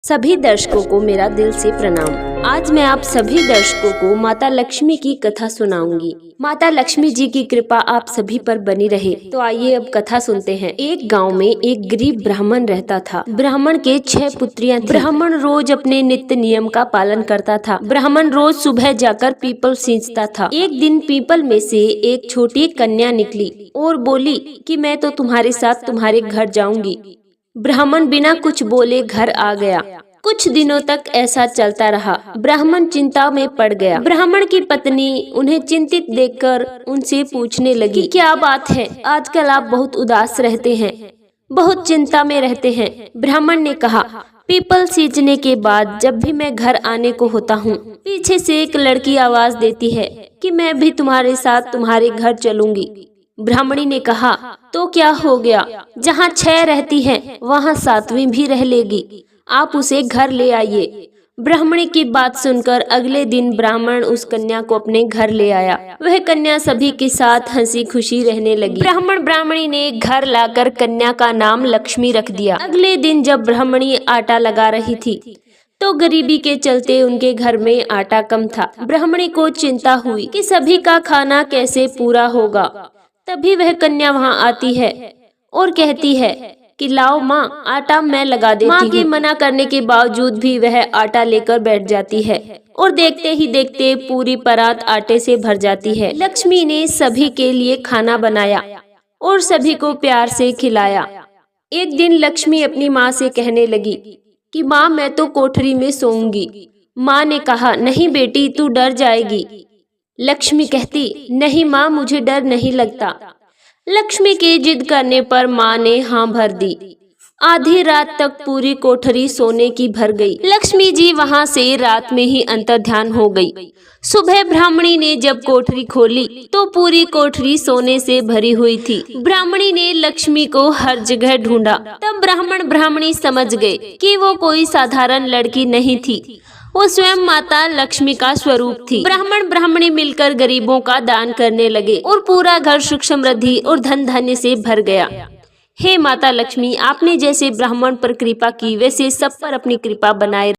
सभी दर्शकों को मेरा दिल से प्रणाम। आज मैं आप सभी दर्शकों को माता लक्ष्मी की कथा सुनाऊंगी। माता लक्ष्मी जी की कृपा आप सभी पर बनी रहे। तो आइए अब कथा सुनते हैं। एक गांव में एक गरीब ब्राह्मण रहता था। ब्राह्मण के 6 पुत्रियां थीं। ब्राह्मण रोज अपने नित्य नियम का पालन करता था। ब्राह्मण रोज सुबह जाकर पीपल सींचता था। एक दिन पीपल में से एक छोटी कन्या निकली और बोली कि मैं तो तुम्हारे साथ तुम्हारे घर जाऊंगी। ब्राह्मण बिना कुछ बोले घर आ गया। कुछ दिनों तक ऐसा चलता रहा। ब्राह्मण चिंता में पड़ गया। ब्राह्मण की पत्नी उन्हें चिंतित देखकर उनसे पूछने लगी, क्या बात है, आजकल आप बहुत उदास रहते हैं, बहुत चिंता में रहते हैं। ब्राह्मण ने कहा, पीपल सींचने के बाद जब भी मैं घर आने को होता हूँ, पीछे से एक लड़की आवाज देती है कि मैं भी तुम्हारे साथ तुम्हारे घर चलूंगी। ब्राह्मणी ने कहा, तो क्या हो गया, जहाँ 6 रहती हैं, वहाँ 7वीं भी रह लेगी, आप उसे घर ले आइए। ब्राह्मणी की बात सुनकर अगले दिन ब्राह्मण उस कन्या को अपने घर ले आया। वह कन्या सभी के साथ हंसी खुशी रहने लगी। ब्राह्मण ब्राह्मणी ने घर लाकर कन्या का नाम लक्ष्मी रख दिया। अगले दिन जब ब्राह्मणी आटा लगा रही थी तो गरीबी के चलते उनके घर में आटा कम था। ब्राह्मणी को चिंता हुई कि सभी का खाना कैसे पूरा होगा। तभी वह कन्या वहां आती है और कहती है कि लाओ माँ, आटा मैं लगा देती हूँ। माँ के मना करने के बावजूद भी वह आटा लेकर बैठ जाती है और देखते ही देखते पूरी परात आटे से भर जाती है। लक्ष्मी ने सभी के लिए खाना बनाया और सभी को प्यार से खिलाया। एक दिन लक्ष्मी अपनी माँ से कहने लगी कि माँ, मैं तो कोठरी में सोऊंगी। माँ ने कहा, नहीं बेटी, तू डर जाएगी। लक्ष्मी कहती, नहीं माँ, मुझे डर नहीं लगता। लक्ष्मी की जिद करने पर माँ ने हाँ भर दी। आधी रात तक पूरी कोठरी सोने की भर गई। लक्ष्मी जी वहाँ से रात में ही अंतर्ध्यान हो गई। सुबह ब्राह्मणी ने जब कोठरी खोली तो पूरी कोठरी सोने से भरी हुई थी। ब्राह्मणी ने लक्ष्मी को हर जगह ढूंढा। तब ब्राह्मण ब्राह्मणी समझ गए कि वो कोई साधारण लड़की नहीं थी, वो स्वयं माता लक्ष्मी का स्वरूप थी। ब्राह्मण ब्राह्मणी मिलकर गरीबों का दान करने लगे और पूरा घर सुख समृद्धि और धन धान्य से भर गया। हे माता लक्ष्मी, आपने जैसे ब्राह्मण पर कृपा की, वैसे सब पर अपनी कृपा बनाए